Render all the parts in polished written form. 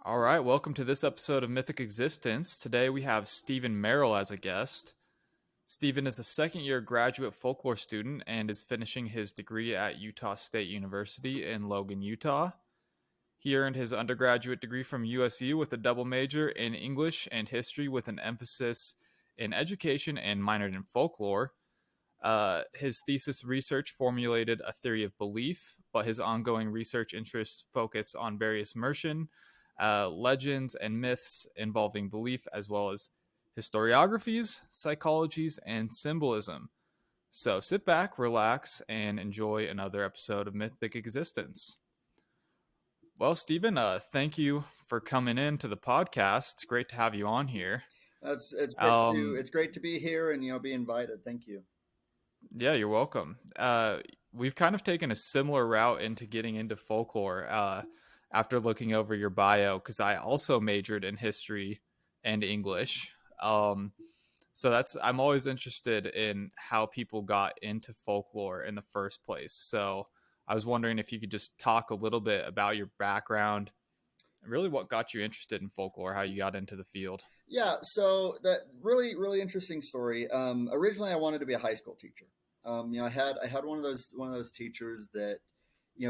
All right, welcome to this episode of Mythic Existence. Today we have Steven Merrell as a guest. Steven is a second year graduate folklore student and is finishing his degree at Utah State University in Logan, Utah. He earned his undergraduate degree from USU with a double major in English and history with an emphasis in education and minored in folklore. His thesis research formulated a theory of belief, but his ongoing research interests focus on various Mercian legends and myths involving belief, as well as historiographies, psychologies, and symbolism. So sit back, relax, and enjoy another episode of Mythic Existence. Well, Stephen, thank you for coming in to the podcast. It's great to have you on here. It's great to be here and be invited. Thank you. Yeah, you're welcome. We've kind of taken a similar route into getting into folklore after looking over your bio, because I also majored in history and English. So I'm always interested in how people got into folklore in the first place. So I was wondering if you could just talk a little bit about your background and really what got you interested in folklore, how you got into the field. Yeah, so that really interesting story. Originally, I wanted to be a high school teacher. I had one of those teachers that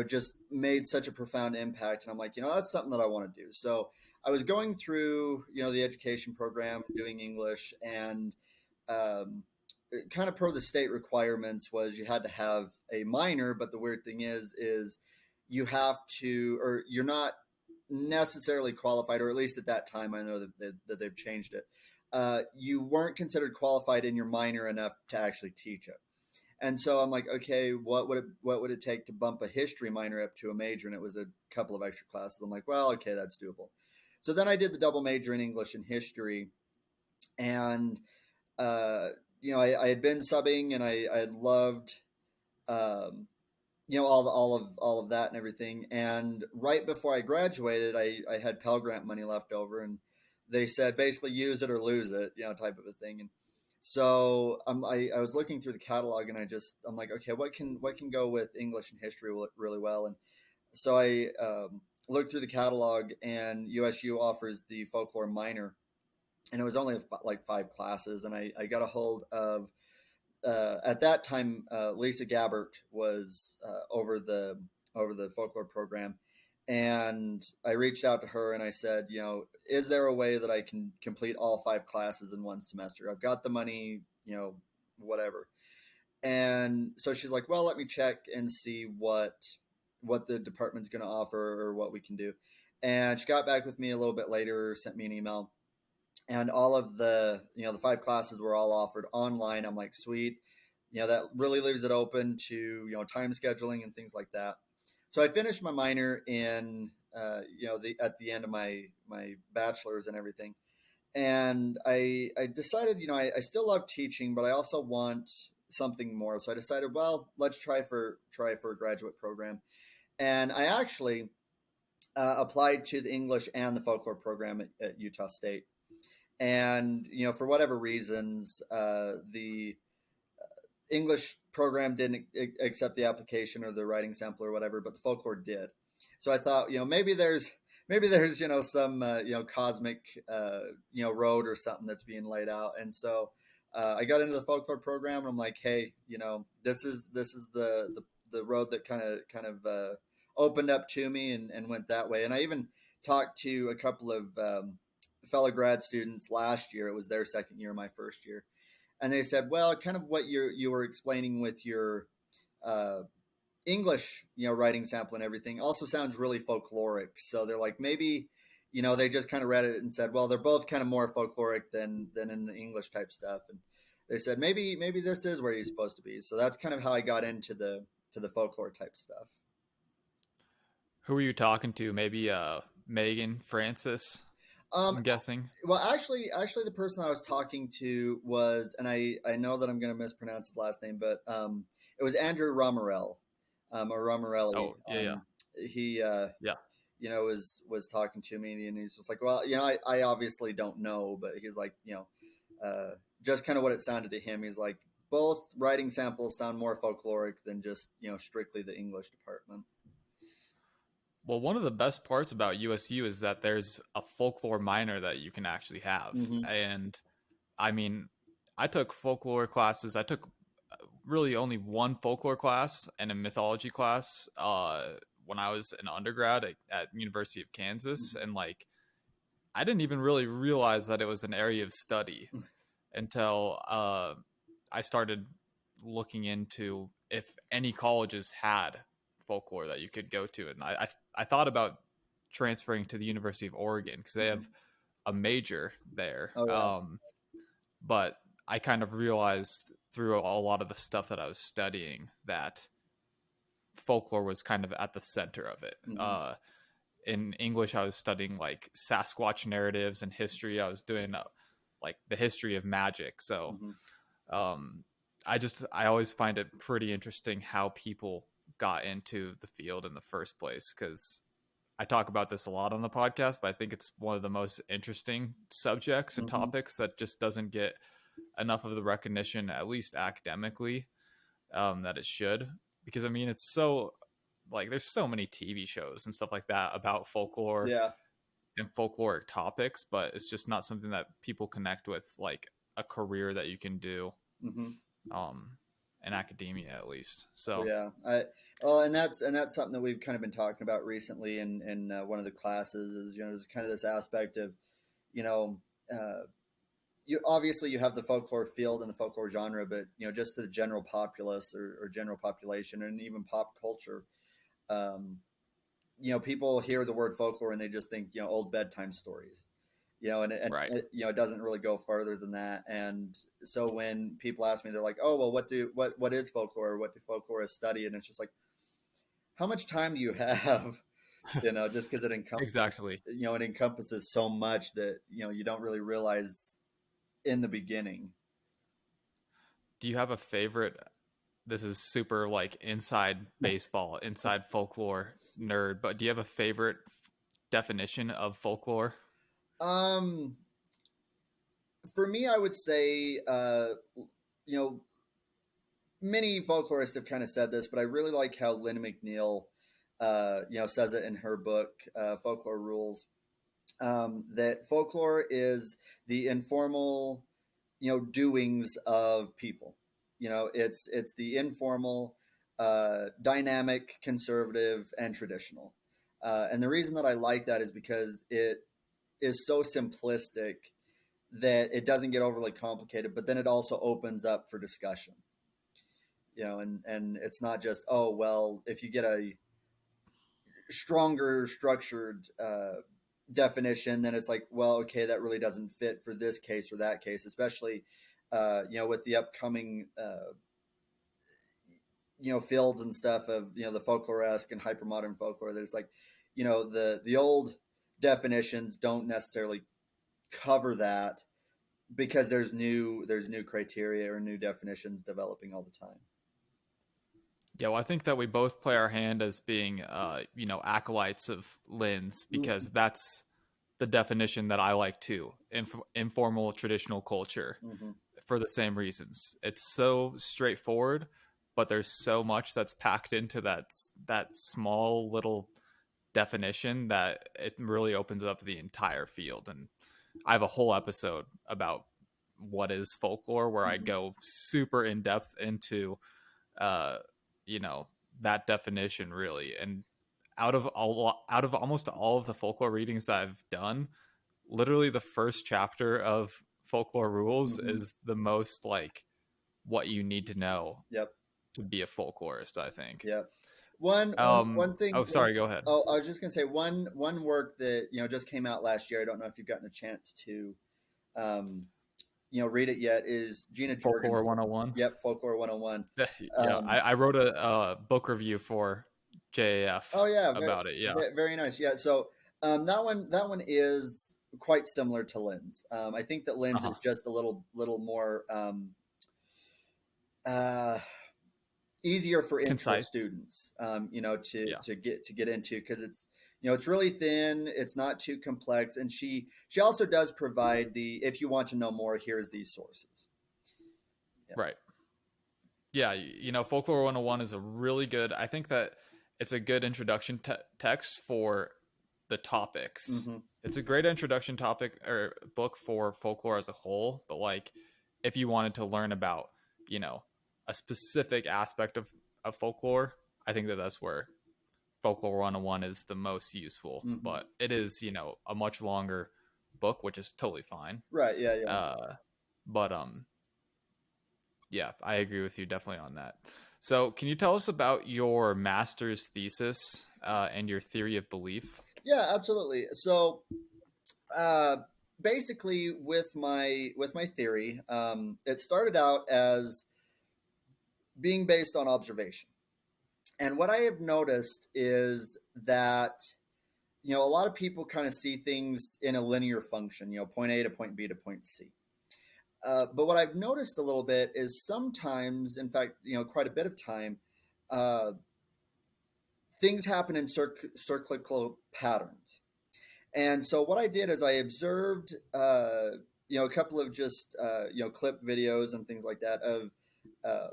just made such a profound impact, and I'm like, that's something that I want to do. So I was going through the education program, doing English, and um, kind of per the state requirements was you had to have a minor, but the weird thing is you have to, or you're not necessarily qualified, or at least at that time, I know that they've changed it. You weren't considered qualified in your minor enough to actually teach it. And so I'm like, okay, what would it take to bump a history minor up to a major? And it was a couple of extra classes. I'm like, well, okay, that's doable. So then I did the double major in English and history, and uh, I had been subbing, and I had loved um, all of that and everything. And right before I graduated, I had Pell Grant money left over, and they said basically use it or lose it, type of a thing. And so I was looking through the catalog, and I'm like, okay, what can go with English and history really well? And so I looked through the catalog, and USU offers the folklore minor, and it was only like 5 classes, and I got a hold of at that time, Lisa Gabbert was over the folklore program, and I reached out to her and I said, is there a way that I can complete all 5 classes in one semester? I've got the money, whatever. And so she's like, well, let me check and see what the department's going to offer or what we can do. And she got back with me a little bit later, sent me an email, and all of the 5 classes were all offered online. I'm like, sweet. That really leaves it open to time scheduling and things like that. So I finished my minor in the at the end of my bachelor's and everything. And I decided, I still love teaching, but I also want something more. So I decided, well, let's try for a graduate program. And I actually applied to the English and the folklore program at Utah State. And for whatever reasons, the English program didn't accept the application or the writing sample or whatever, but the folklore did. So I thought, maybe there's some cosmic road or something that's being laid out. And so I got into the folklore program, and I'm like, hey, this is the road that kind of opened up to me, and went that way. And I even talked to a couple of fellow grad students last year. It was their second year, my first year, and they said, well, kind of what you were explaining with your uh, English, writing sample and everything also sounds really folkloric. So they're like, maybe, they just kind of read it and said, well, they're both kind of more folkloric than in the English type stuff. And they said, maybe this is where you're supposed to be. So that's kind of how I got into the folklore type stuff. Who were you talking to? Maybe Megan Francis, Um, I'm guessing. well, actually, the person I was talking to was, and I know that I'm going to mispronounce his last name, but it was Andrew Romarell, or Romarelli. Oh, yeah. He, Yeah. was talking to me, and he's just like, well, I obviously don't know, but he's like, just kind of what it sounded to him. He's like, both writing samples sound more folkloric than just strictly the English department. Well, one of the best parts about USU is that there's a folklore minor that you can actually have. Hmm. And I mean, I took folklore classes. I took really only one folklore class and a mythology class when I was an undergrad at University of Kansas. And like, I didn't even really realize that it was an area of study until I started looking into if any colleges had folklore that you could go to, and I thought about transferring to the University of Oregon because they have Hmm. a major there. Oh yeah. But I kind of realized through a lot of the stuff that I was studying that folklore was kind of at the center of it. Hmm. In English, I was studying like Sasquatch narratives and history. I was doing like the history of magic. So Hmm. um, I always find it pretty interesting how people got into the field in the first place because I talk about this a lot on the podcast, but I think it's one of the most interesting subjects and Hmm. topics that just doesn't get enough of the recognition, at least academically, that it should. Because I mean, it's so like there's so many TV shows and stuff like that about folklore Yeah. and folkloric topics, but it's just not something that people connect with, like a career that you can do Hmm. um in academia at least. So Yeah. Well, and that's something that we've kind of been talking about recently in one of the classes is there's kind of this aspect of you know. You obviously you have the folklore field and the folklore genre, but just the general populace or general population and even pop culture, um, people hear the word folklore and they just think old bedtime stories, and right. it doesn't really go further than that. And so when people ask me, they're like, oh well, what is folklore? What do folklorists study? And it's just like, how much time do you have? Just because Exactly. it encompasses so much that you don't really realize in the beginning. Do you have a favorite? This is super like inside baseball, inside folklore nerd, but do you have a favorite definition of folklore? Um, for me, I would say, you know, many folklorists have kind of said this, but I really like how Lynn McNeil, says it in her book, Folklore Rules, that folklore is the informal, doings of people. It's the informal, dynamic, conservative, and traditional. And the reason that I like that is because it is so simplistic that it doesn't get overly complicated, but then it also opens up for discussion. And it's not just, oh well, if you get a stronger structured definition, then it's like, well, okay, that really doesn't fit for this case or that case, especially with the upcoming fields and stuff of the folkloresque and hypermodern folklore. There's like, the old definitions don't necessarily cover that because there's new criteria or new definitions developing all the time. Yeah, well, I think that we both play our hand as being, acolytes of Lynn's because that's the definition that I like too. Informal traditional culture Mm-hmm. for the same reasons. It's so straightforward, but there's so much that's packed into that small little definition that it really opens up the entire field. And I have a whole episode about what is folklore where I Mm-hmm. go super in depth into uh you know that definition really. And out of almost all of the folklore readings that I've done, literally the first chapter of Folklore Rules Mm-hmm. is the most like what you need to know Yep. to be a folklorist, I think. Yep. One thing. Oh, sorry, go ahead. Oh, I was just gonna say one work that just came out last year. I don't know if you've gotten a chance to, um, read it yet. Is Gina Folklore Jorgensen's? 101. Yep, Folklore 101. Yeah, Um, I wrote a book review for oh JAF yeah, about it. Yeah. very nice. Yeah, so that one is quite similar to Lynn's. I think that Lynn's Uh-huh. is just a little more uh, easier for intro Concise. students, to Yeah. get into because it's really thin. It's not too complex, and she also does provide the if you want to know more, here's these sources. Yeah. Right. Yeah, Folklore 101 is a really good. I think that it's a good introduction text for the topics. Mm-hmm. It's a great introduction topic or book for folklore as a whole, but like if you wanted to learn about, you know, a specific aspect of folklore, I think that that's where Folklore 101 is the most useful. Mm-hmm. But it is, you know, a much longer book, which is totally fine. Right. Yeah. Yeah. Uh but yeah, I agree with you definitely on that. So, can you tell us about your master's thesis and your theory of belief? Yeah. Absolutely. So, uh, basically, with my theory, it started out as being based on observation, and what I have noticed is that a lot of people kind of see things in a linear function, point A to point B to point C. But what I've noticed a little bit is sometimes, in fact, quite a bit of time, uh, things happen in cyclical patterns. And so what I did is I observed, a couple of just, clip videos and things like that of, uh,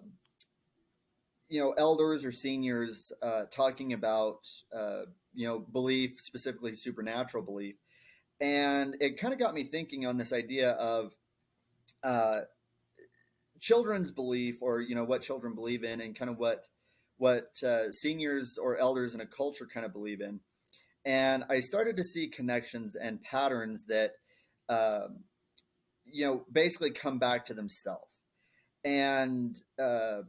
elders or seniors talking about, belief, specifically supernatural belief. And it kind of got me thinking on this idea of uh, children's belief, or what children believe in, and kind of what seniors or elders in a culture kind of believe in. And I started to see connections and patterns that um, basically come back to themselves. And the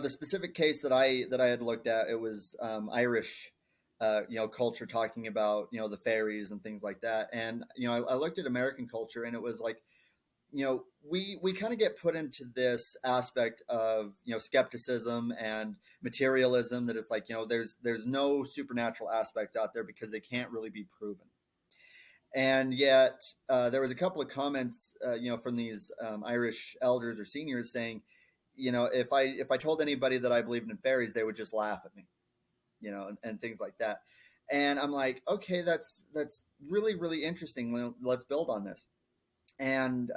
specific case that I had looked at, it was Irish culture, talking about the fairies and things like that. And I looked at American culture, and it was like, we kind of get put into this aspect of skepticism and materialism, that it's like there's no supernatural aspects out there because they can't really be proven. And yet there was a couple of comments from these Irish elders or seniors saying, if I told anybody that I believed in fairies, they would just laugh at me, and things like that. And I'm like, okay, that's really, really interesting. Let's build on this. And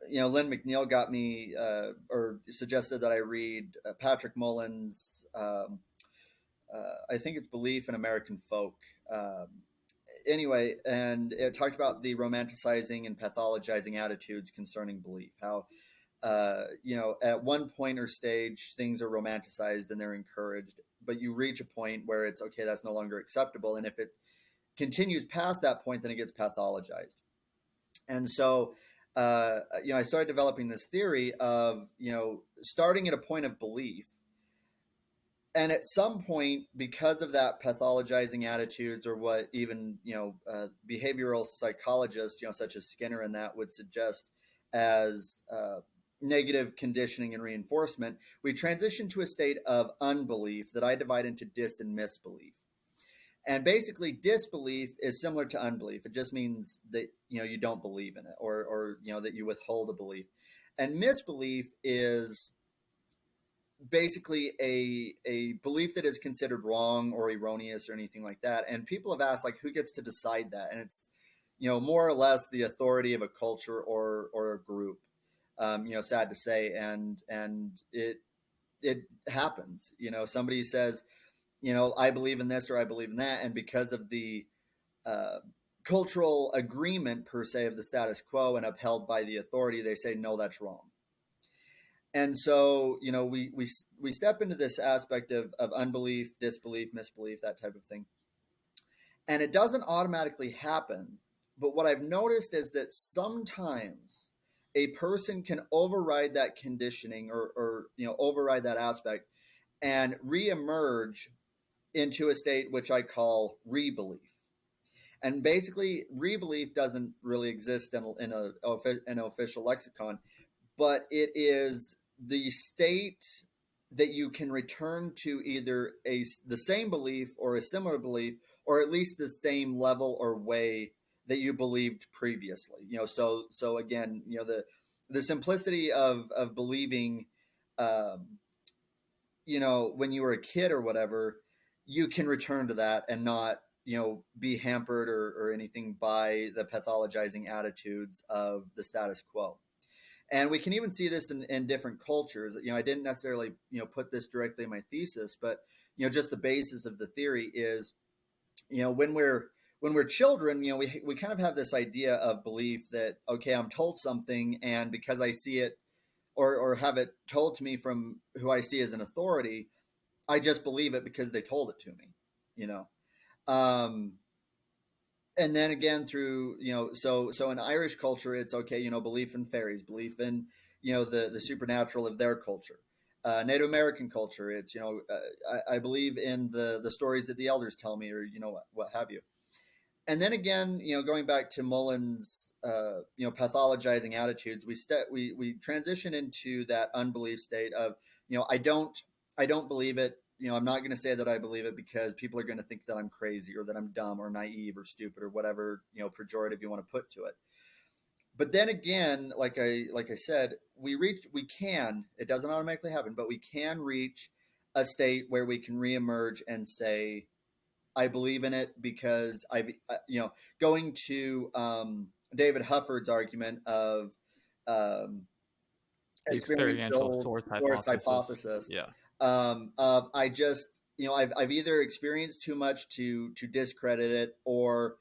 Lynn McNeil got me or suggested that I read Patrick Mullen's I think it's Belief in American Folk. Anyway, and it talked about the romanticizing and pathologizing attitudes concerning belief. How at one point or stage, things are romanticized and they're encouraged, but you reach a point where it's okay, that's no longer acceptable, and if it continues past that point, then it gets pathologized. And so, I started developing this theory of, starting at a point of belief. And at some point, because of that pathologizing attitudes, or what even, behavioral psychologists, such as Skinner and that would suggest as negative conditioning and reinforcement, we transition to a state of unbelief that I divide into dis and misbelief. And basically, disbelief is similar to unbelief. It just means that you don't believe in it, or that you withhold a belief. And misbelief is basically a belief that is considered wrong or erroneous or anything like that. And people have asked, like, who gets to decide that? And it's more or less the authority of a culture or a group. Sad to say, and it happens. Somebody says, I believe in this or I believe in that. And because of the uh, cultural agreement, per se, of the status quo and upheld by the authority, they say, no, that's wrong. And so, we step into this aspect of unbelief, disbelief, misbelief, that type of thing. And it doesn't automatically happen. But what I've noticed is that sometimes a person can override that conditioning, or override that aspect, and reemerge into a state which I call rebelief. And basically, rebelief doesn't really exist in an official lexicon, but it is the state that you can return to either the same belief or a similar belief, or at least the same level or way that you believed previously. So again, the simplicity of believing, um, when you were a kid or whatever, you can return to that and not, be hampered or anything by the pathologizing attitudes of the status quo. And we can even see this in different cultures. I didn't necessarily, put this directly in my thesis, but just the basis of the theory is, when we're children, we kind of have this idea of belief that, okay, I'm told something, and because I see it or have it told to me from who I see as an authority, I just believe it because they told it to me, you know. Um, and then again through, so in Irish culture, it's okay, belief in fairies, belief in, the supernatural of their culture. Native American culture, it's, I believe in the stories that the elders tell me, or what have you. And then again, going back to Mullen's, pathologizing attitudes, we transition into that unbelief state of, I don't believe it. I'm not going to say that I believe it because people are going to think that I'm crazy or that I'm dumb or naive or stupid or whatever, pejorative you want to put to it. But then again, like I said, we can, it doesn't automatically happen, but we can reach a state where we can reemerge and say, I believe in it because going to David Hufford's argument of um, The experiential experiential source source hypothesis. hypothesis. Yeah. Of I just, I've either experienced too much to discredit it, or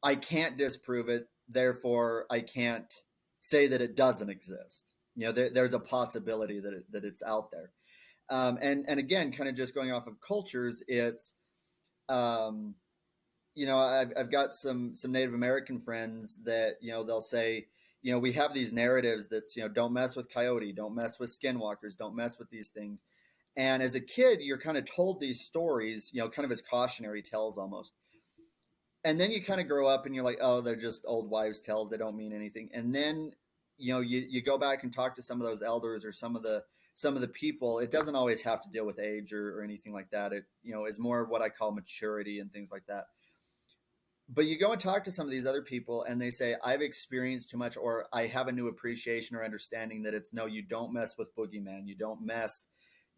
I can't disprove it. Therefore, I can't say that it doesn't exist. There's a possibility that it's out there. And again, kind of just going off of cultures, it's um, I've got some Native American friends that, they'll say, we have these narratives that's, don't mess with coyote, don't mess with skinwalkers, don't mess with these things. And as a kid, you're kind of told these stories, kind of as cautionary tales almost. And then you kind of grow up and you're like, oh, they're just old wives' tales. They don't mean anything. And then, you go back and talk to some of those elders or some of the people. It doesn't always have to deal with age or anything like that. It, is more what I call maturity and things like that. But you go and talk to some of these other people and they say, I've experienced too much, or I have a new appreciation or understanding that it's, no, you don't mess with boogeyman. You don't mess,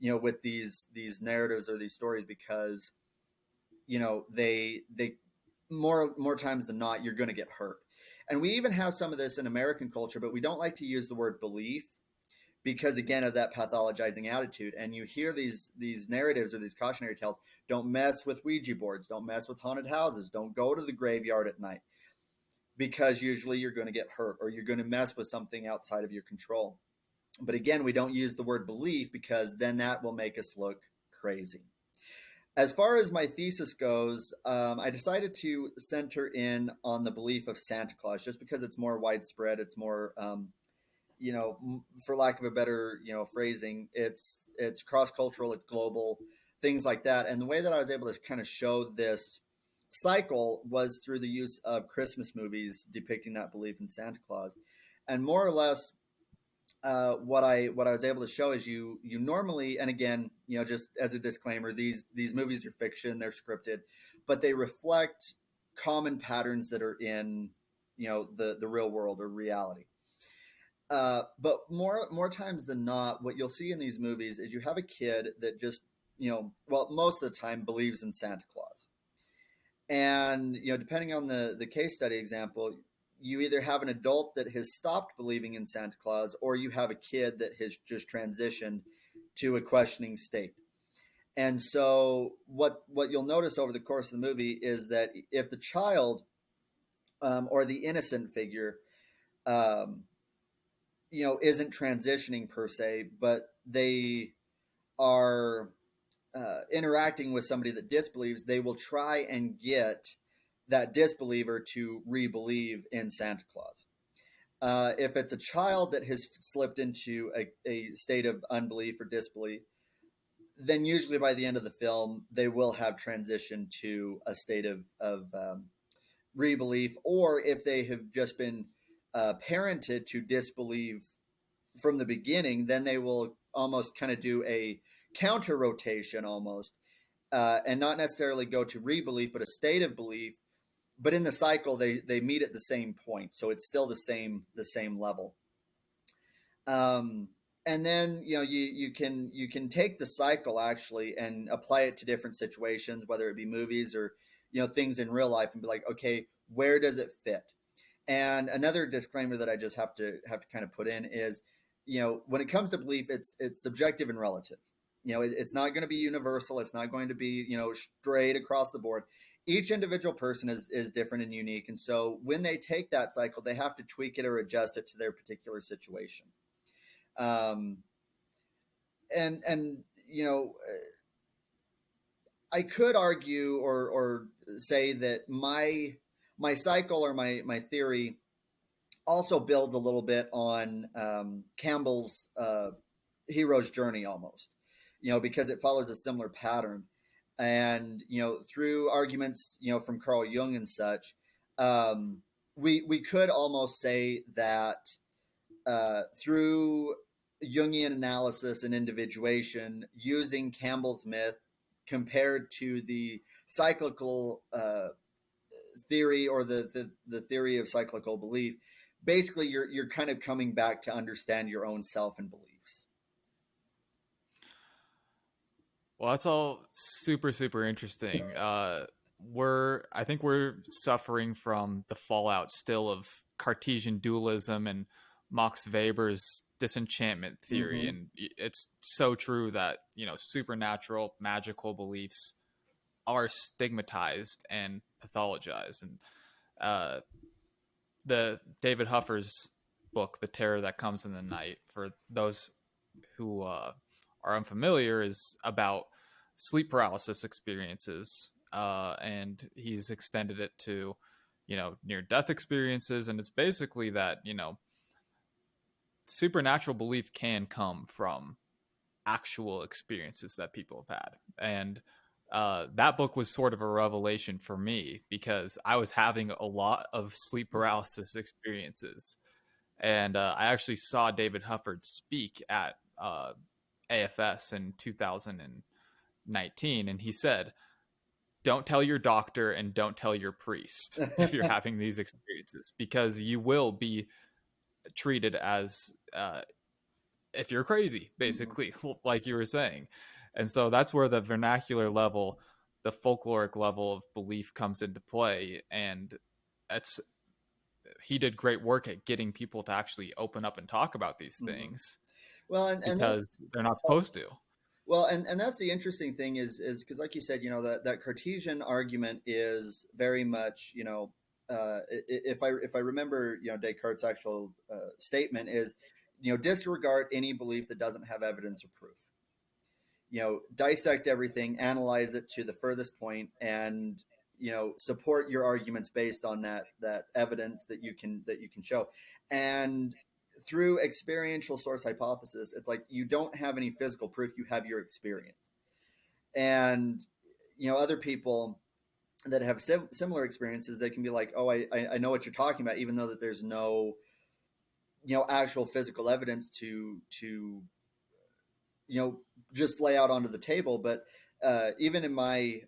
with these narratives or these stories because, they more times than not, you're going to get hurt. And we even have some of this in American culture, but we don't like to use the word belief because, again, of that pathologizing attitude. And you hear these narratives or these cautionary tales: don't mess with Ouija boards, don't mess with haunted houses, don't go to the graveyard at night, because usually you're going to get hurt or you're going to mess with something outside of your control. But again, we don't use the word belief because then that will make us look crazy. As far as my thesis goes, I decided to center in on the belief of Santa Claus just because it's more widespread. It's more, for lack of a better, phrasing, it's cross-cultural, it's global, things like that. And the way that I was able to kind of show this cycle was through the use of Christmas movies depicting that belief in Santa Claus. And more or less, what I was able to show is you normally, and again, just as a disclaimer, these movies are fiction, they're scripted, but they reflect common patterns that are in the real world or reality. But more times than not, what you'll see in these movies is you have a kid that just, well, most of the time believes in Santa Claus. And, depending on the case study example, you either have an adult that has stopped believing in Santa Claus, or you have a kid that has just transitioned to a questioning state. And so what you'll notice over the course of the movie is that if the child, or the innocent figure, um, isn't transitioning per se, but they are interacting with somebody that disbelieves, they will try and get that disbeliever to re-believe in Santa Claus. If it's a child that has slipped into a state of unbelief or disbelief, then usually by the end of the film, they will have transitioned to a state of re-belief. Or if they have just been parented to disbelieve from the beginning, then they will almost kind of do a counter rotation almost, and not necessarily go to re-belief, but a state of belief. But in the cycle, they meet at the same point, so it's still the same level. And then you can take the cycle actually and apply it to different situations, whether it be movies or things in real life, and be like, okay, where does it fit? And another disclaimer that I just have to kind of put in is, when it comes to belief, it's subjective and relative. it's not going to be universal. It's not going to be, straight across the board. Each individual person is different and unique. And so when they take that cycle, they have to tweak it or adjust it to their particular situation. Um, and I could argue or say that my cycle or my theory also builds a little bit on Campbell's hero's journey almost, because it follows a similar pattern. And, through arguments, from Carl Jung and such, we could almost say that through Jungian analysis and individuation, using Campbell's myth compared to the cyclical theory or the theory of cyclical belief, basically you're kind of coming back to understand your own self and beliefs. Well, that's all super, super interesting. I think we're suffering from the fallout still of Cartesian dualism and Max Weber's disenchantment theory. Mm-hmm. And it's so true that, supernatural, magical beliefs are stigmatized and pathologized. And uh, the David Huffer's book, The Terror That Comes in the Night, for those who are unfamiliar, is about sleep paralysis experiences, and he's extended it to, near death experiences. And it's basically that, supernatural belief can come from actual experiences that people have had. And that book was sort of a revelation for me because I was having a lot of sleep paralysis experiences. And I actually saw David Hufford speak at AFS in 2019, and he said, "Don't tell your doctor and don't tell your priest if you're having these experiences, because you will be treated as if you're crazy, basically, like you were saying." And so that's where the vernacular level, the folkloric level of belief comes into play. And it's he did great work at getting people to actually open up and talk about these Mm-hmm. things Well, and because that's they're not supposed to. well, and that's the interesting thing is because, like you said, that Cartesian argument is very much, if I remember, Descartes' actual statement is, disregard any belief that doesn't have evidence or proof. Dissect everything, analyze it to the furthest point, and support your arguments based on that evidence that you can show. And through experiential source hypothesis, it's like you don't have any physical proof, you have your experience. And other people that have similar experiences, they can be like, oh, I know what you're talking about, even though that there's no actual physical evidence to just lay out onto the table. But even in my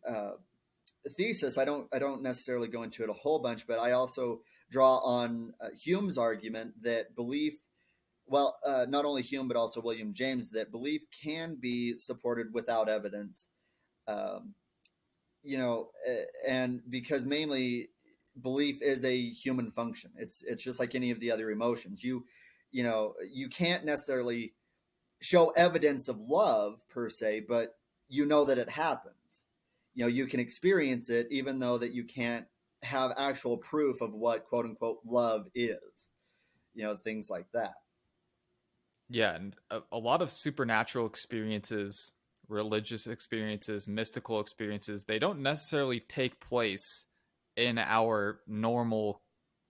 thesis, I don't necessarily go into it a whole bunch, but I also draw on Hume's argument that belief, well, not only Hume but also William James, that belief can be supported without evidence. Um, and because mainly belief is a human function. It's just like any of the other emotions. You can't necessarily show evidence of love per se, but that it happens. You can experience it even though that you can't have actual proof of what quote unquote love is. Things like that. Yeah, and a lot of supernatural experiences, religious experiences, mystical experiences, they don't necessarily take place in our normal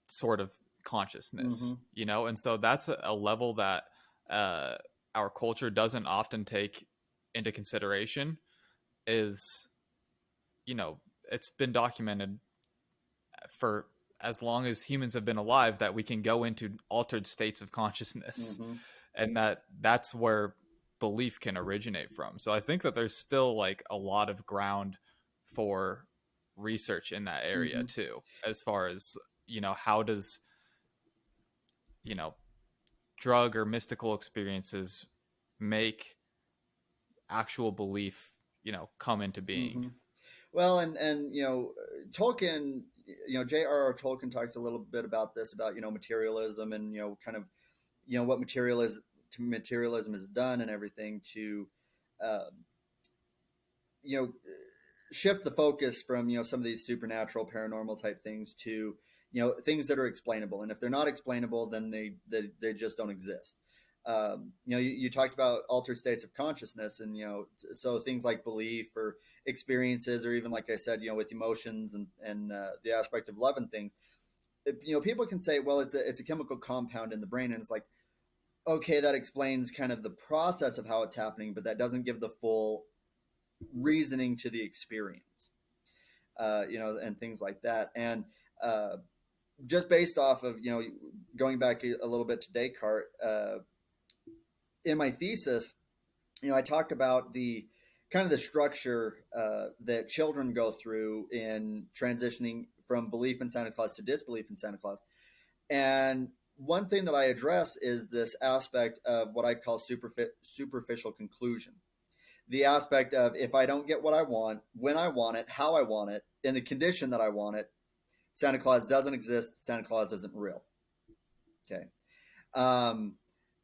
sort of Mm-hmm. consciousness, and so that's a level that uh, our culture doesn't often take into consideration. Is, you know it's been documented for as long as humans have been alive that we can go into altered states of consciousness, Mm-hmm. and that's where belief can originate from. So I think that there's still like a lot of ground for research in that area Mm-hmm. too, as far as, how does, you know drug or mystical experiences make actual belief, come into being. Mm-hmm. Well, and Tolkien, J.R.R. Tolkien talks a little bit about this, about materialism, and kind of what materialism has done and everything to you know, shift the focus from, some of these supernatural paranormal type things to, things that are explainable. And if they're not explainable, then they just don't exist. You talked about altered states of consciousness, and so things like belief or experiences, or even like I said, with emotions and the aspect of love and things. People can say, well, it's a chemical compound in the brain, and it's like, okay, that explains kind of the process of how it's happening, but that doesn't give the full reasoning to the experience, and things like that. And just based off of, going back a little bit to Descartes, in my thesis, I talked about the kind of the structure that children go through in transitioning from belief in Santa Claus to disbelief in Santa Claus. And one thing that I address is this aspect of what I call superficial conclusion. The aspect of, if I don't get what I want, when I want it, how I want it, in the condition that I want it, Santa Claus doesn't exist. Santa Claus isn't real. Okay.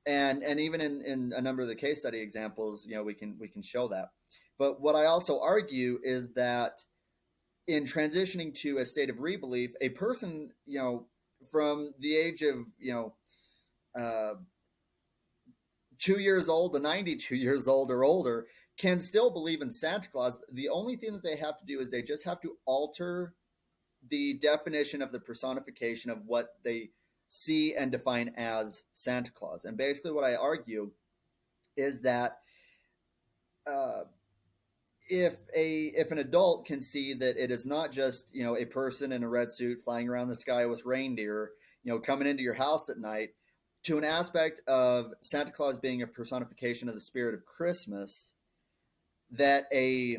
And even in a number of the case study examples, we can show that. But what I also argue is that in transitioning to a state of rebelief, a person, from the age of, 2 years old to 92 years old or older, can still believe in Santa Claus. The only thing that they have to do is they just have to alter the definition of the personification of what they see and define as Santa Claus. And basically what I argue is that if an adult can see that it is not just, a person in a red suit flying around the sky with reindeer, coming into your house at night, to an aspect of Santa Claus being a personification of the spirit of Christmas, that a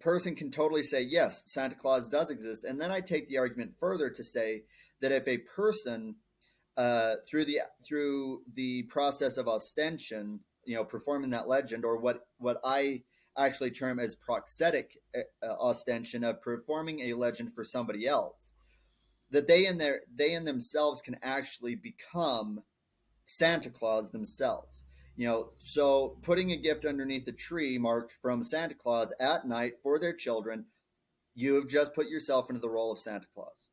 person can totally say, yes, Santa Claus does exist. And then I take the argument further to say that if a person, through the process of ostension, performing that legend, or what I actually term as proxetic ostension of performing a legend for somebody else, that they in themselves can actually become Santa Claus themselves. So putting a gift underneath the tree marked from Santa Claus at night for their children, you have just put yourself into the role of Santa Claus.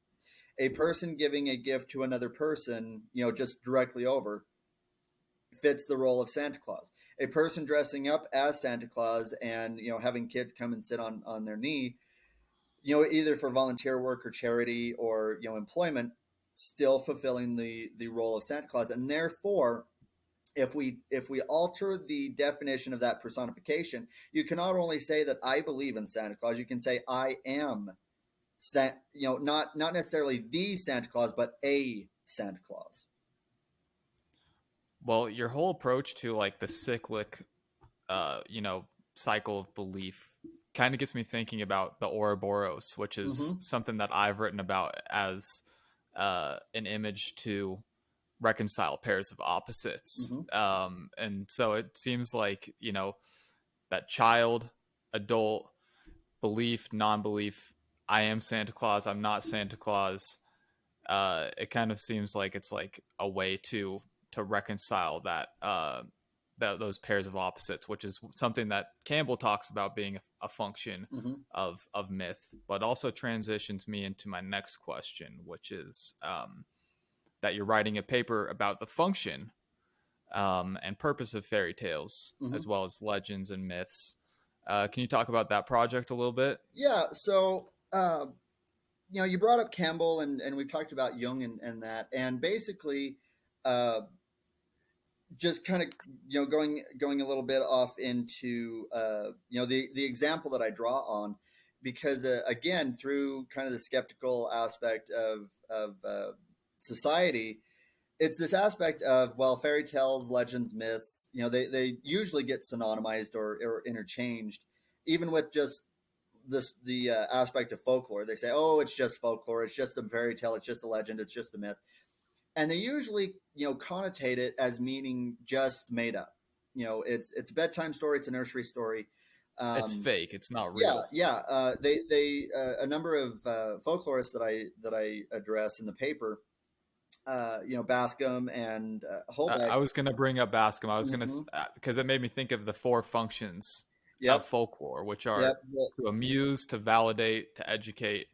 A person giving a gift to another person, just directly over, fits the role of Santa Claus. A person dressing up as Santa Claus and, having kids come and sit on their knee, either for volunteer work or charity or, employment, still fulfilling the role of Santa Claus. And therefore, if we alter the definition of that personification, you can not only say that I believe in Santa Claus, you can say I am, not necessarily the Santa Claus, but a Santa Claus. Well, your whole approach to like the cyclic, cycle of belief kind of gets me thinking about the Oroboros, which is something that I've written about as an image to reconcile pairs of opposites. And so it seems like, that child, adult, belief, non-belief, I am Santa Claus, I'm not Santa Claus. It kind of seems like it's like a way to reconcile that those pairs of opposites, which is something that Campbell talks about being a function of myth, but also transitions me into my next question, which is that you're writing a paper about the function and purpose of fairy tales, as well as legends and myths. Can you talk about that project a little bit? Yeah. So, you brought up Campbell, and we've talked about Jung and that, and basically, just kind of, going a little bit off into, the example that I draw on, because again, through kind of the skeptical aspect of society, it's this aspect of, well, fairy tales, legends, myths, they usually get synonymized or interchanged, even with just the aspect of folklore. They say, oh, it's just folklore, it's just a fairy tale, it's just a legend, it's just a myth. And they usually, connotate it as meaning just made up. It's a bedtime story, it's a nursery story. It's fake, it's not Yeah, real. yeah. They a number of folklorists that I address in the paper, Bascom and Holbeck. I was going to bring up Bascom. I was going to, because it made me think of the four functions of Yep. folklore, which are Yep. to amuse, to validate, to educate,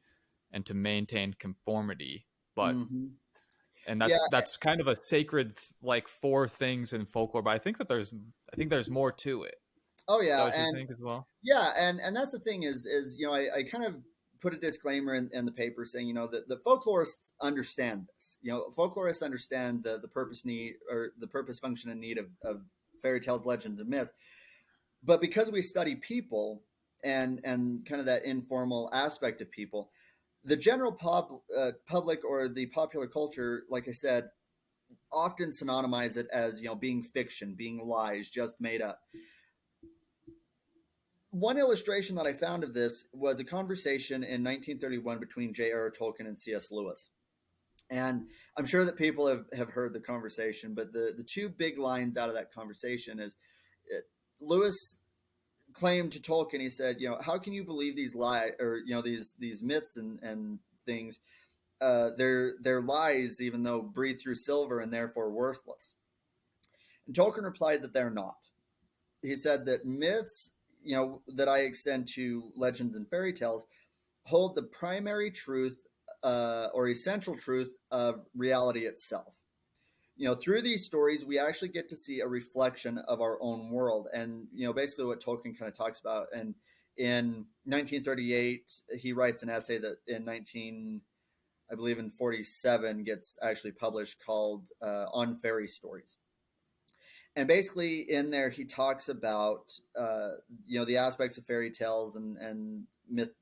and to maintain conformity. But Mm-hmm. and Yeah. that's kind of a sacred like four things in folklore. But I think there's more to it. Oh Is that yeah. what you And think as well? yeah, and that's the thing is I kind of put a disclaimer in the paper saying that the folklorists understand this. Folklorists understand the purpose need or the purpose function and need of fairy tales, legends, and myths. But because we study people and kind of that informal aspect of people, the general public or the popular culture, like I said, often synonymize it as being fiction, being lies, just made up. One illustration that I found of this was a conversation in 1931 between J.R.R. Tolkien and C.S. Lewis. And I'm sure that people have heard the conversation, but the two big lines out of that conversation is Lewis claimed to Tolkien, he said, how can you believe these lies or these myths and things? They're lies, even though breathed through silver and therefore worthless. And Tolkien replied that they're not. He said that myths, that I extend to legends and fairy tales, hold the primary truth or essential truth of reality itself. Through these stories, we actually get to see a reflection of our own world. And, basically what Tolkien kind of talks about. And in 1938, he writes an essay that I believe in 47 gets actually published called On Fairy Stories. And basically in there, he talks about, the aspects of fairy tales and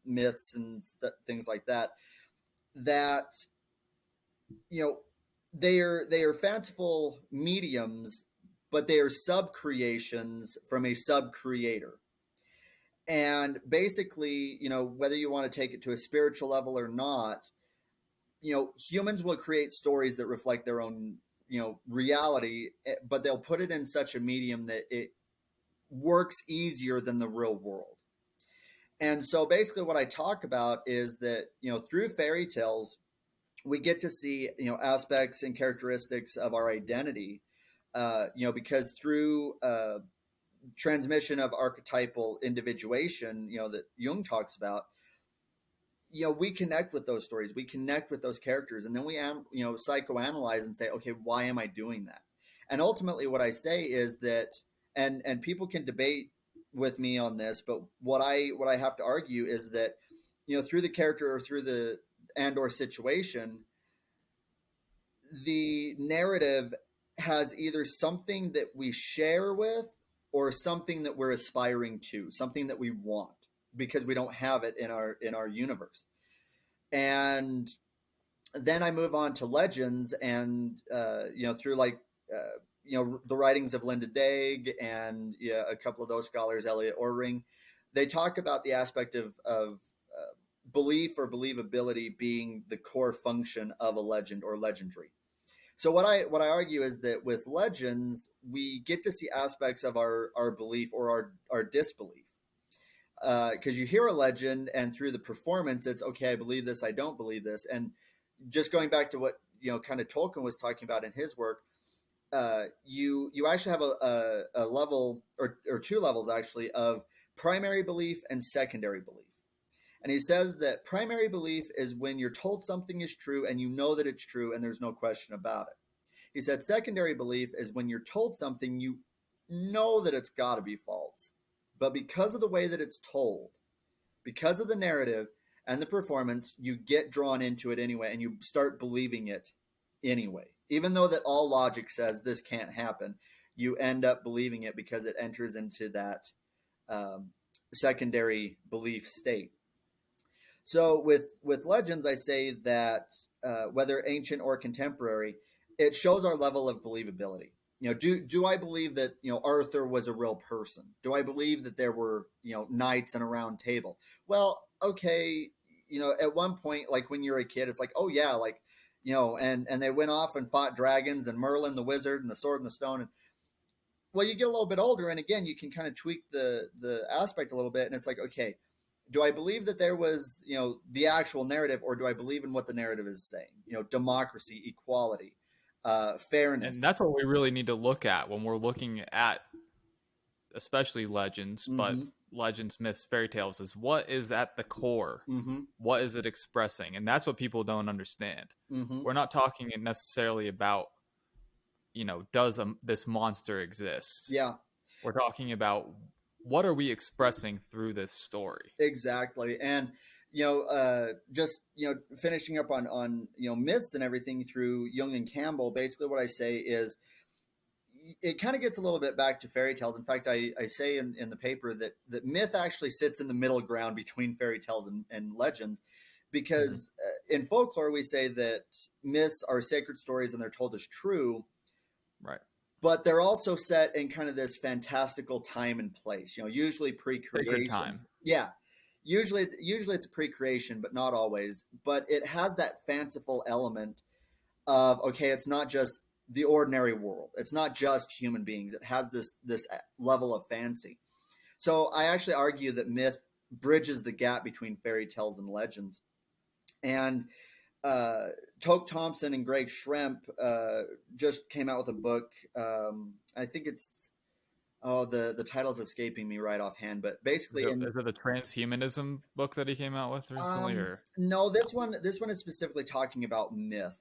myths and things like that, that, you know, they are fanciful mediums, but they are sub creations from a sub creator. And basically, whether you want to take it to a spiritual level or not, humans will create stories that reflect their own, reality, but they'll put it in such a medium that it works easier than the real world. And so basically what I talk about is that, through fairy tales, we get to see aspects and characteristics of our identity, because through transmission of archetypal individuation, that Jung talks about, we connect with those stories, we connect with those characters, and then we psychoanalyze and say, okay, why am I doing that? And ultimately what I say is that, and people can debate with me on this, but what I have to argue is that, through the character or through the and or situation, the narrative has either something that we share with or something that we're aspiring to, something that we want because we don't have it in our universe. And then I move on to legends, and through like the writings of Linda Daig and a couple of those scholars, Elliot Orring, they talk about the aspect of belief or believability being the core function of a legend or legendary. So what I argue is that with legends, we get to see aspects of our belief or our disbelief. Because you hear a legend, and through the performance, it's okay, I believe this, I don't believe this. And just going back to what kind of Tolkien was talking about in his work, you actually have a level or two levels actually of primary belief and secondary belief. And he says that primary belief is when you're told something is true and you know that it's true and there's no question about it. He said secondary belief is when you're told something, you know that it's got to be false. But because of the way that it's told, because of the narrative and the performance, you get drawn into it anyway and you start believing it anyway. Even though that all logic says this can't happen, you end up believing it because it enters into that secondary belief state. So with legends, I say that whether ancient or contemporary, it shows our level of believability. Do I believe that Arthur was a real person? Do I believe that there were knights and a round table? Well, okay, at one point, like when you're a kid, it's like, oh yeah, like and they went off and fought dragons and Merlin the wizard and the sword and the stone. And well, you get a little bit older, and again, you can kind of tweak the aspect a little bit, and it's like, okay, do I believe that there was, the actual narrative, or do I believe in what the narrative is saying? Democracy, equality, fairness. And that's what we really need to look at when we're looking at especially legends, but Mm-hmm. legends, myths, fairy tales, is what is at the core. Mm-hmm. What is it expressing? And that's what people don't understand. Mm-hmm. We're not talking necessarily about, does this monster exist? Yeah, We're talking about what are we expressing through this story? exactly. And just finishing up on myths and everything through Jung and Campbell. Basically, what I say is it kind of gets a little bit back to fairy tales. In fact, I say in the paper that myth actually sits in the middle ground between fairy tales and legends, Mm-hmm. because in folklore we say that myths are sacred stories and they're told as true, Right. but they're also set in kind of this fantastical time and place. Usually Sacred pre-creation. time. Yeah, usually it's pre-creation, but not always. But it has that fanciful element of, okay, it's not just the ordinary world. It's not just human beings. It has this level of fancy. So I actually argue that myth bridges the gap between fairy tales and legends. And uh, Toke Thompson and Greg Schremp just came out with a book. I think it's the title's escaping me right offhand, but Is basically it, in is it the transhumanism book that he came out with recently, or no, this one is specifically talking about myth.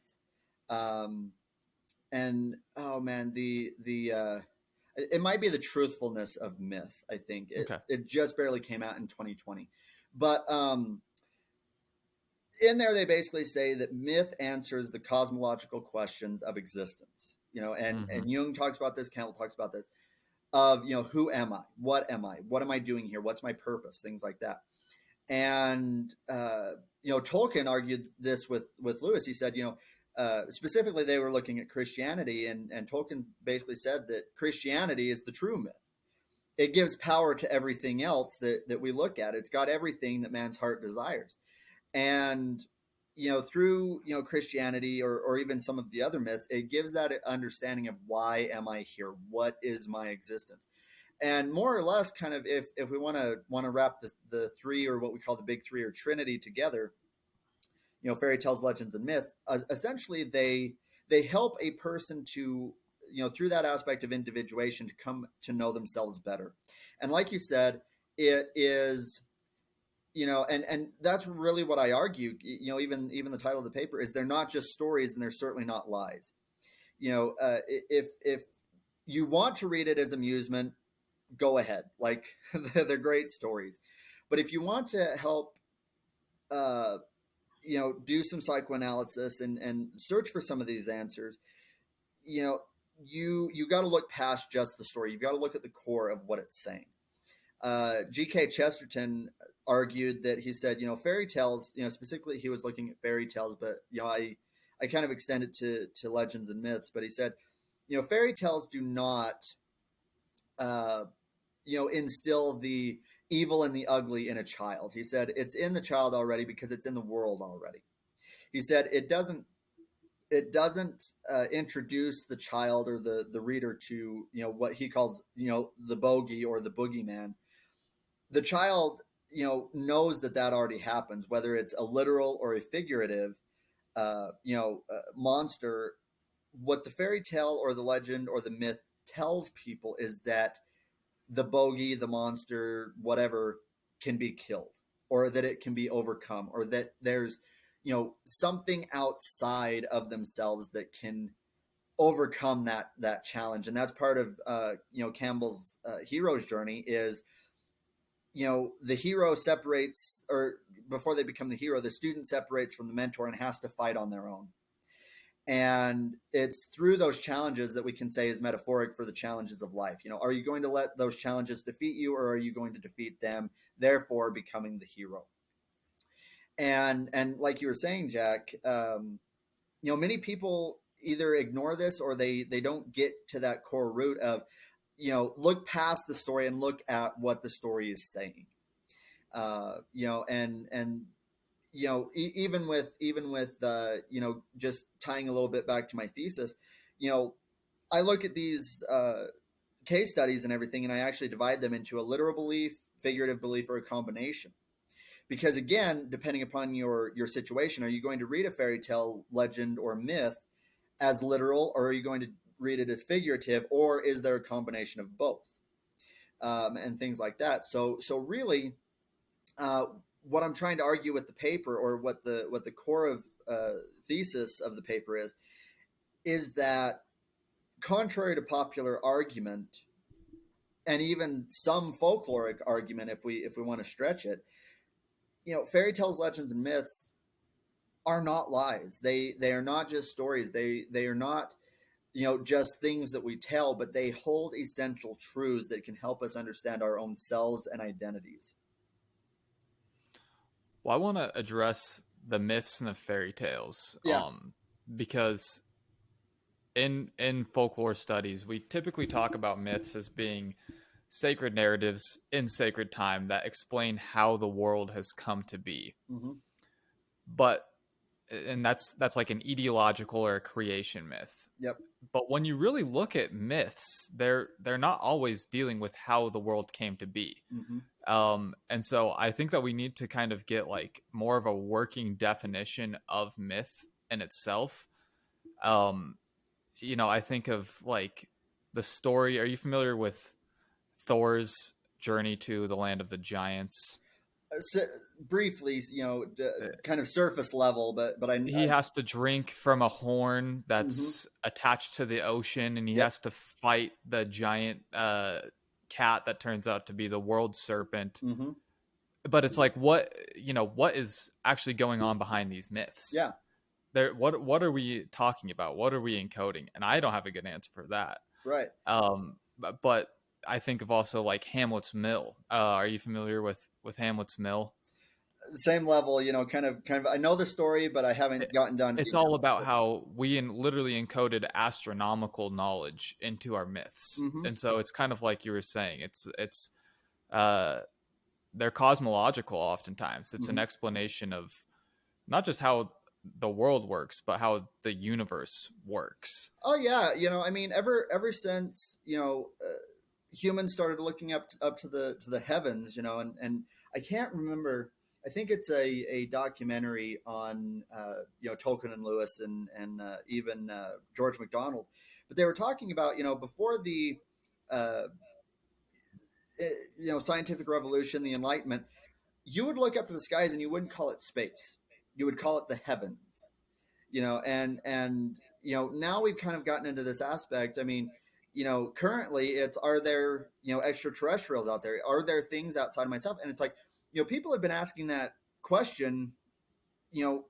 Um, and oh man, the it might be the truthfulness of myth. I think it okay? it just barely came out in 2020, but in there they basically say that myth answers the cosmological questions of existence. And Mm-hmm. Jung talks about this, Campbell talks about this, of who am I, what am I doing here, what's my purpose, things like that. And Tolkien argued this with Lewis. He said, specifically they were looking at Christianity, and Tolkien basically said that Christianity is the true myth. It gives power to everything else that we look at. It's got everything that man's heart desires. And through Christianity, or even some of the other myths, it gives that understanding of why am I here, what is my existence. And more or less, kind of, if we want to wrap the three, or what we call the big three or trinity, together, fairy tales, legends, and myths, essentially they help a person to, through that aspect of individuation, to come to know themselves better. And like you said, it is, and that's really what I argue. Even the title of the paper is, they're not just stories, and they're certainly not lies. If you want to read it as amusement, go ahead. Like, they're great stories. But if you want to help, uh, do some psychoanalysis and search for some of these answers, you know, you got to look past just the story. You've got to look at the core of what it's saying. G.K. Chesterton argued that, he said, fairy tales, specifically he was looking at fairy tales, but I kind of extend it to legends and myths. But he said, fairy tales do not uh, instill the evil and the ugly in a child. He said it's in the child already, because it's in the world already. He said it doesn't introduce the child or the reader to what he calls the bogey or the boogeyman. The child knows that already happens, whether it's a literal or a figurative monster. What the fairy tale or the legend or the myth tells people is that the bogey, the monster, whatever, can be killed, or that it can be overcome, or that there's something outside of themselves that can overcome that challenge. And that's part of Campbell's hero's journey. Is the hero separates, or before they become the hero, the student separates from the mentor and has to fight on their own. And it's through those challenges that we can say is metaphoric for the challenges of life. Are you going to let those challenges defeat you, or are you going to defeat them, therefore becoming the hero? And like you were saying, Jack, many people either ignore this, or they don't get to that core root of, look past the story and look at what the story is saying. And even with just tying a little bit back to my thesis, I look at these case studies and everything, and I actually divide them into a literal belief, figurative belief, or a combination. Because again, depending upon your situation, are you going to read a fairy tale, legend, or myth as literal, or are you going to read it as figurative, or is there a combination of both? and things like that. So really, uh, what I'm trying to argue with the paper, or what the core of thesis of the paper is that, contrary to popular argument, and even some folkloric argument, if we want to stretch it, fairy tales, legends, and myths are not lies. They are not just stories. They are not just things that we tell, but they hold essential truths that can help us understand our own selves and identities. Well, I want to address the myths and the fairy tales, Yeah. because in folklore studies, we typically talk about myths as being sacred narratives in sacred time that explain how the world has come to be. Mm-hmm. But and that's like an ideological or a creation myth. Yep. But when you really look at myths, they're not always dealing with how the world came to be. Mm-hmm. And so I think that we need to kind of get like more of a working definition of myth in itself. Um, I think of like the story. Are you familiar with Thor's journey to the land of the giants? So, briefly, Uh, kind of surface level, but He has to drink from a horn mm-hmm. that's attached to the ocean, and he Yep. has to fight the giant cat that turns out to be the world serpent. Mm-hmm. But it's like, what is actually going on behind these myths? Yeah. What are we talking about? What are we encoding? And I don't have a good answer for that. Right. But I think of also like Hamlet's Mill. Are you familiar with Hamlet's Mill? Same level, kind of. I know the story, but I haven't It, gotten down it's deep all down with about it. how literally encoded astronomical knowledge into our myths, Mm-hmm. and so it's kind of like you were saying. It's uh, they're cosmological. Oftentimes, it's an Mm-hmm. explanation of not just how the world works, but how the universe works. Oh yeah, I mean, ever since humans started looking up to the heavens, and I can't remember. I think it's a documentary on Tolkien and Lewis, and even George MacDonald, but they were talking about before the uh, scientific revolution, the Enlightenment. You would look up to the skies and you wouldn't call it space. You would call it the heavens. And now we've kind of gotten into this aspect. I mean, currently it's, are there extraterrestrials out there? Are there things outside of myself? And it's like, people have been asking that question, you know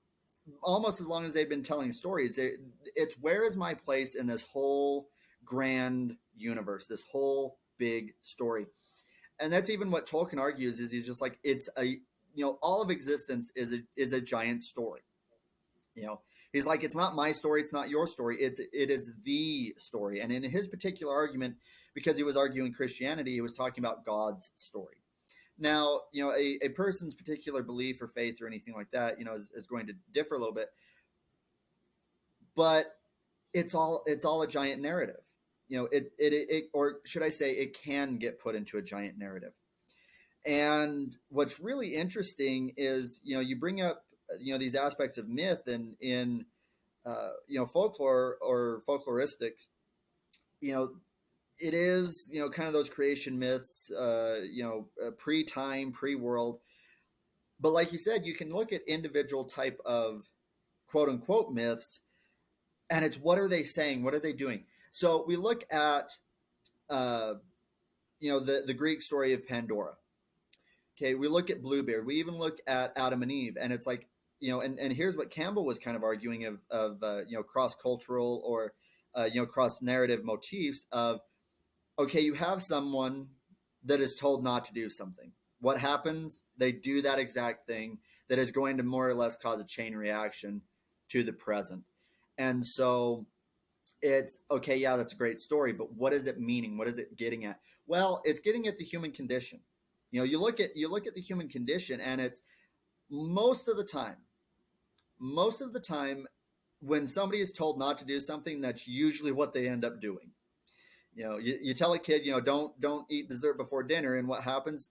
almost as long as they've been telling stories. It's, where is my place in this whole grand universe, this whole big story? And that's even what Tolkien argues, is he's just like, it's a, all of existence is a giant story. you know he's like, it's not my story, it's not your story, it is the story. And in his particular argument, because he was arguing Christianity, he was talking about God's story. Now, a person's particular belief or faith or anything like that, is going to differ a little bit, but it's all a giant narrative. Or should I say, it can get put into a giant narrative. And what's really interesting is, you bring up, these aspects of myth and in folklore or folkloristics. You know, it is, kind of those creation myths, pre-time, pre-world. But like you said, you can look at individual type of quote unquote myths, and it's, what are they saying? What are they doing? So we look at, uh, the Greek story of Pandora. Okay, we look at Bluebeard. We even look at Adam and Eve, and it's like, and here's what Campbell was kind of arguing of cross cultural, or cross narrative motifs of, okay, you have someone that is told not to do something. What happens? They do that exact thing that is going to more or less cause a chain reaction to the present. And so it's, okay, yeah, that's a great story, but what is it meaning? What is it getting at? Well, it's getting at the human condition. You look at the human condition, and it's, most of the time, when somebody is told not to do something, that's usually what they end up doing. You tell a kid, don't eat dessert before dinner, and what happens?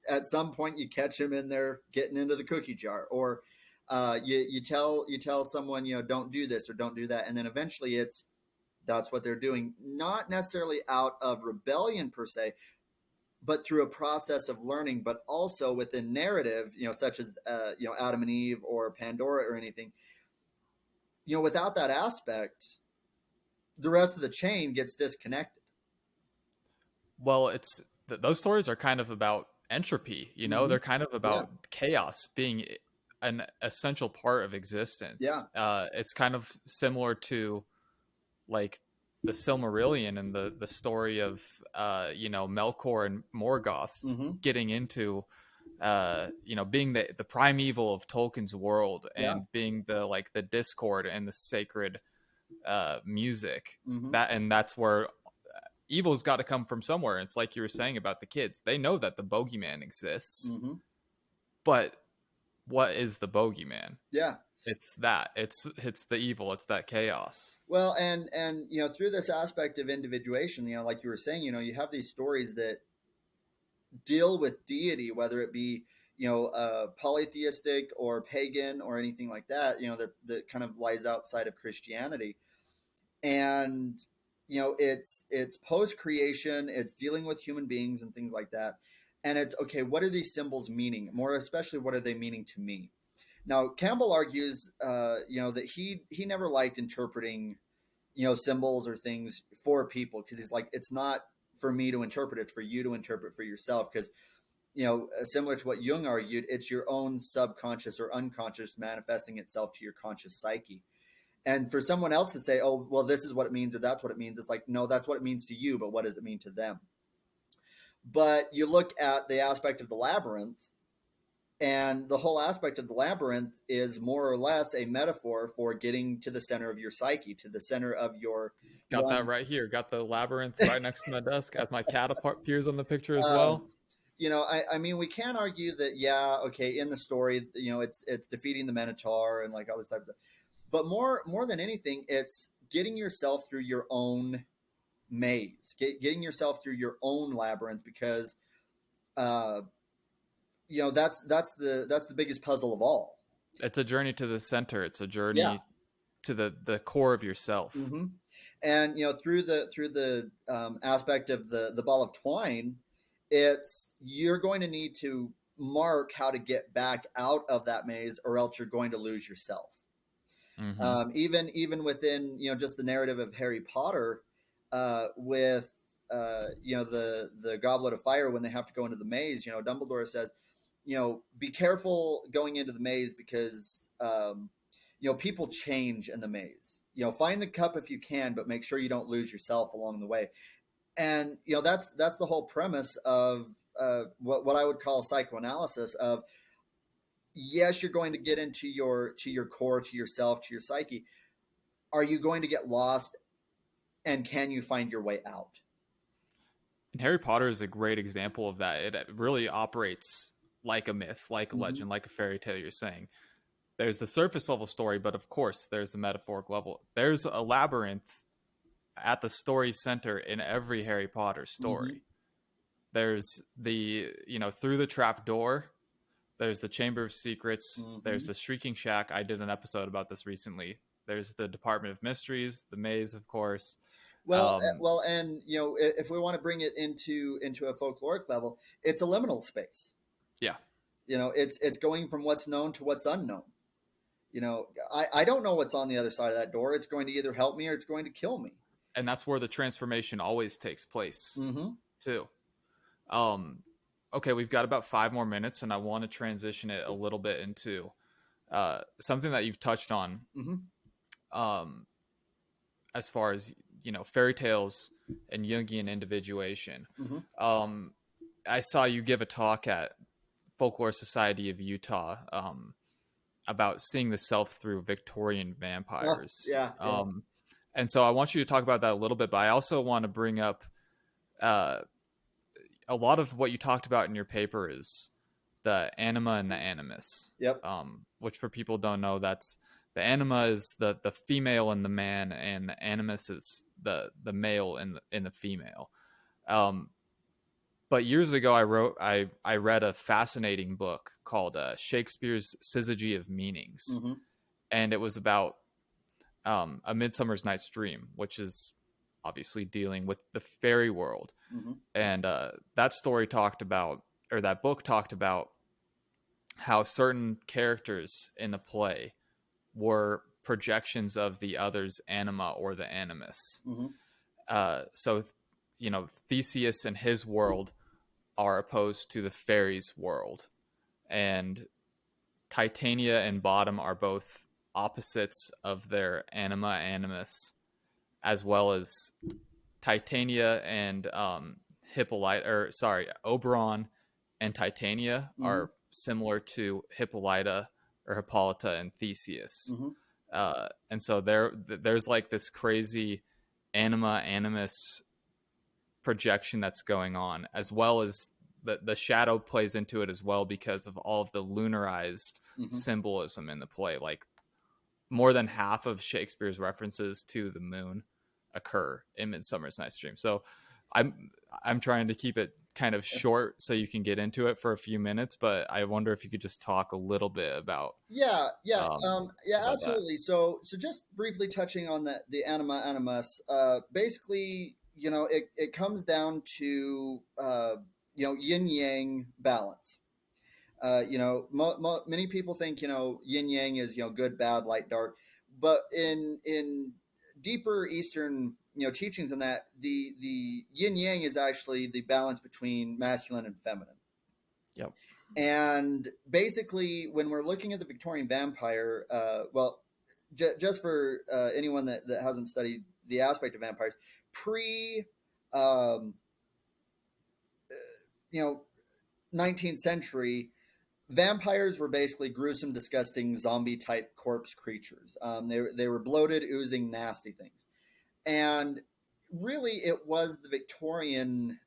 At some point, you catch him in there getting into the cookie jar. Or you tell someone, don't do this or don't do that, and then eventually that's what they're doing. Not necessarily out of rebellion per se, but through a process of learning, but also within narrative, such as Adam and Eve or Pandora or anything. Without that aspect, the rest of the chain gets disconnected. Well, those stories are kind of about entropy, Mm-hmm. they're kind of Yeah. about chaos being an essential part of existence. Yeah. It's kind of similar to like the Silmarillion and the story of Melkor and Morgoth Mm-hmm. getting into being the primeval of Tolkien's world Yeah. and being the discord and the sacred music. Mm-hmm. That's where evil's got to come from somewhere. It's like you were saying about the kids. They know that the bogeyman exists, Mm-hmm. but what is the bogeyman? Yeah. It's that. It's the evil. It's that chaos. Well, and through this aspect of individuation, like you were saying, you have these stories that deal with deity, whether it be polytheistic or pagan or anything like that, that kind of lies outside of Christianity. And it's post creation, it's dealing with human beings and things like that. And it's okay, what are these symbols meaning? More especially, what are they meaning to me? Now, Campbell argues, that he never liked interpreting, symbols or things for people, because he's like, it's not for me to interpret; it's for you to interpret for yourself. Because similar to what Jung argued, it's your own subconscious or unconscious manifesting itself to your conscious psyche. And for someone else to say, "Oh, well, this is what it means," or "That's what it means," it's like, no, that's what it means to you, but what does it mean to them? But you look at the aspect of the labyrinth, and the whole aspect of the labyrinth is more or less a metaphor for getting to the center of your psyche, to the center of your Got that right here. Got the labyrinth right next to my desk as my cat appears on the picture as um, well. I mean, we can argue that, yeah, okay, in the story, it's defeating the Minotaur and like all this type of stuff. But more than anything, it's getting yourself through your own maze, getting yourself through your own labyrinth, because uh, that's the biggest puzzle of all. It's a journey to the center. It's a Yeah. journey to the core of yourself. Mm-hmm. And through the aspect of the ball of twine, it's you're going to need to mark how to get back out of that maze, or else you're going to lose yourself. Hmm. Even within just the narrative of Harry Potter, with the Goblet of Fire, when they have to go into the maze, Dumbledore says, be careful going into the maze, because people change in the maze. Find the cup if you can, but make sure you don't lose yourself along the way. And that's the whole premise of what I would call psychoanalysis. Of, yes, you're going to get into your core, to yourself, to your psyche. Are you going to get lost, and can you find your way out? And Harry Potter is a great example of that. It really operates like a myth, like a Mm-hmm. legend, like a fairy tale. You're saying there's the surface level story, but of course there's the metaphoric level. There's a labyrinth at the story center in every Harry Potter Mm-hmm. story. There's the through the trap door. There's the Chamber of Secrets. There's Mm-hmm. the Shrieking Shack. I did an episode about this recently. There's the Department of Mysteries, the maze, of course. Um, Well, and if we want to bring it into a folkloric level, it's a liminal space. yeah, It's going from what's known to what's unknown. I don't know what's on the other side of that door. It's going to either help me or it's going to kill me. and that's where the transformation always takes place Mm-hmm. too. Um, okay, we've got about 5 more minutes, and I want to transition it a little bit into something that you've touched on, Mm-hmm. um, as far as fairy tales and Jungian individuation. Mm-hmm. Um, I saw you give a talk at Folklore Society of Utah about seeing the self through Victorian Oh, vampires. yeah, yeah. And so I want you to talk about that a little bit, but I also want to bring up uh, a lot of what you talked about in your paper is the anima and the animus, Yep. which for people who don't know, that's the anima is the female in the man, and the animus is the male in the female. Um, but years ago, I read a fascinating book called Shakespeare's Syzygy of Meanings, Mm-hmm. and it was about A Midsummer's Night's Dream, which is obviously dealing with the fairy world. Hmm. And that story talked about, or that book talked about, how certain characters in the play were projections of the other's anima or the animus. Hmm. So, Theseus and his world are opposed to the fairies' world, and Titania and Bottom are both opposites of their anima animus, as well as Titania and Hippolyta, or sorry, Oberon and Titania Hmm. are similar to Hippolyta or Hippolyta and Theseus. Hmm. And so there's like this crazy anima animus projection that's going on, as well as the shadow plays into it as well because of all of the lunarized Hmm. symbolism in the play. Like more than half of Shakespeare's references to the moon occur in Midsummer's Night's Dream. So I'm trying to keep it kind of short so you can get into it for a few minutes, but I wonder if you could just talk a little bit Yeah, yeah, yeah, about that. absolutely. So just briefly touching on the anima animus, basically, it comes down to yin yang balance. Many people think yin yang is good, bad, light, dark, but in deeper Eastern teachings on that, the yin yang is actually the balance between masculine and feminine. Yep. And basically, when we're looking at the Victorian vampire, well, just for anyone that hasn't studied the aspect of vampires, pre, um, you know, 19th century, vampires were basically gruesome, disgusting, zombie type corpse creatures. They were bloated, oozing, nasty things, and really, it was the Victorian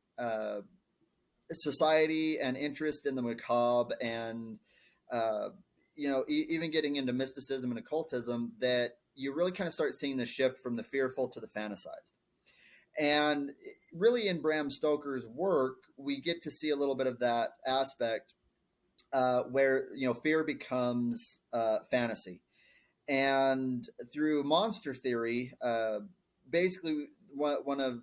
society and interest in the macabre and uh, even getting into mysticism and occultism that you really kind of start seeing the shift from the fearful to the fantasized. And really, in Bram Stoker's work, we get to see a little bit of that aspect where fear becomes fantasy. And through monster theory, basically one of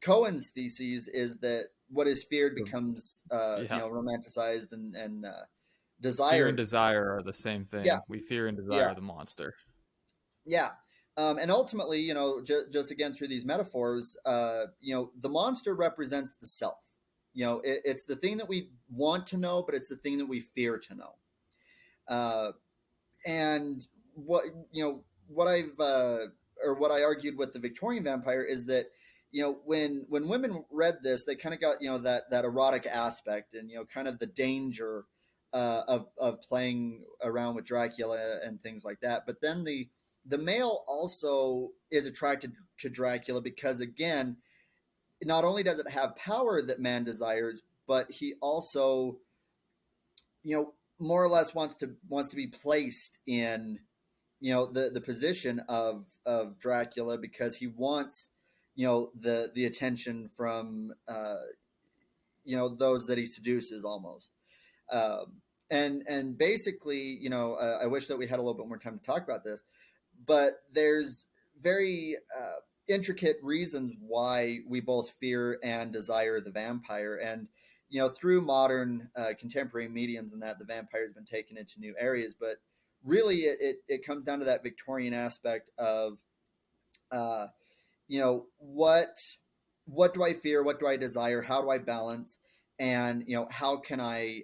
Cohen's theses is that what is feared becomes Yeah. romanticized and Fear and desired. desire are the same Yeah, thing. We fear and yeah, desire the monster. yeah. And ultimately, just again through these metaphors, the monster represents the self. It's the thing that we want to know, but it's the thing that we fear to know. Uh, and what what I've or what I argued with the Victorian vampire is that when women read this, they kind of got that erotic aspect and kind of the danger of playing around with Dracula and things like that. But then the male also is attracted to Dracula because again, not only does it have power that man desires, but he also more or less wants to be placed in the position of Dracula because he wants the attention from those that he seduces almost. And basically, I wish that we had a little bit more time to talk about this, but there's very intricate reasons why we both fear and desire the vampire. And through modern contemporary mediums and that, the vampire has been taken into new areas, but really it comes down to that Victorian aspect of uh, what do I fear, what do I desire, how do I balance, and how can I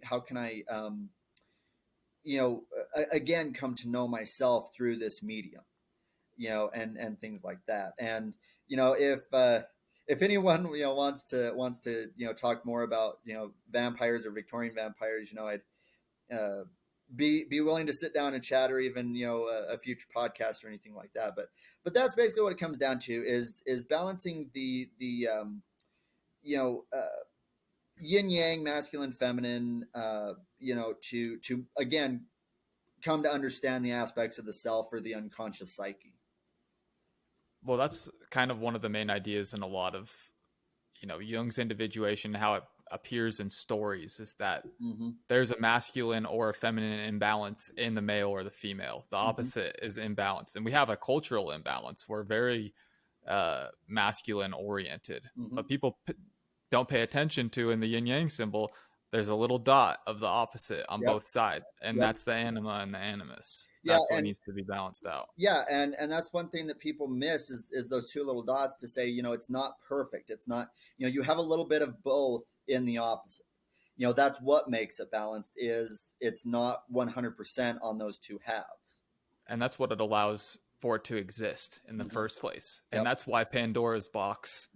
again come to know myself through this medium, and things like that. And if anyone wants to talk more about vampires or Victorian vampires, I'd uh, be willing to sit down and chat, or even a future podcast or anything like that. But that's basically what it comes down to is balancing the yin yang, masculine, feminine, to again come to understand the aspects of the self or the unconscious psyche. Well, that's kind of one of the main ideas in a lot of, Jung's individuation, how it appears in stories, is that Mm-hmm. there's a masculine or a feminine imbalance in the male or the female. The Mm-hmm. opposite is imbalance. And we have a cultural imbalance. We're very masculine oriented. Hmm. But people don't pay attention to in the yin yang symbol, there's a little dot of the opposite on Yep. both sides, and Yep. that's the anima and the animus. Yeah. That's what And needs to be balanced out. yeah, and that's one thing that people miss is those two little dots to say, it's not perfect. It's not, you have a little bit of both in the opposite. That's what makes it balanced, is it's not 100% on those two halves. And that's what it allows for it to exist in the Hmm. first place. And Yep. that's why Pandora's box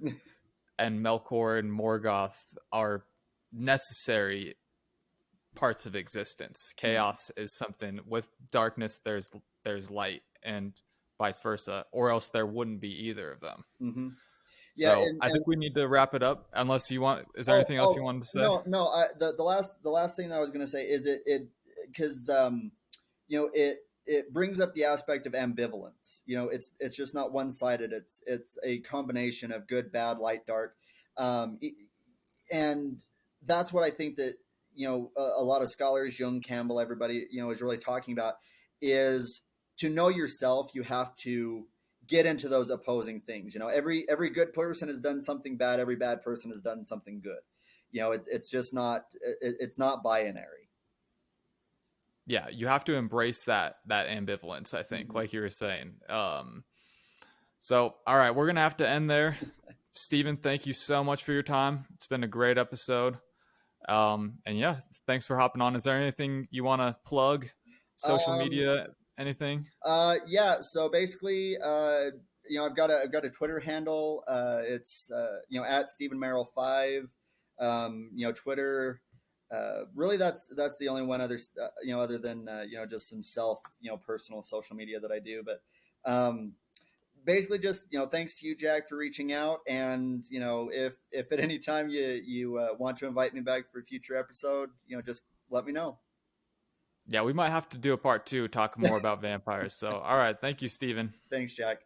and Melkor and Morgoth are necessary parts of existence. Hmm. Chaos is something, with darkness there's light, and vice versa, or else there wouldn't be either of them. Hmm. Yeah, So I and think we need to wrap it up. Unless you want, is there oh, anything else you oh, wanted to say? no, no. The last thing that I was going to say is it because it brings up the aspect of ambivalence. It's just not one sided. It's a combination of good, bad, light, dark, um, and that's what I think that a lot of scholars, Jung, Campbell, everybody is really talking about, is to know yourself. You have to get into those opposing things. Every good person has done something bad. Every bad person has done something good. It's just not it's not binary. Yeah, you have to embrace that ambivalence, I think, Hmm. like you were saying. So all right, we're gonna have to end there. Steven, thank you so much for your time. It's been a great episode. And yeah, thanks for hopping on. Is there anything you want to plug? Social Um, media, anything? yeah. So basically, I've got a Twitter handle. It's at Steven Merrell 5. Twitter. Really, that's the only one other than just some personal social media that I do. But basically, just thanks to you, Jack, for reaching out. And if at any time you want to invite me back for a future episode, just let me know. Yeah, we might have to do a part two, talk more about vampires. So, all right. Thank you, Steven. Thanks, Jack.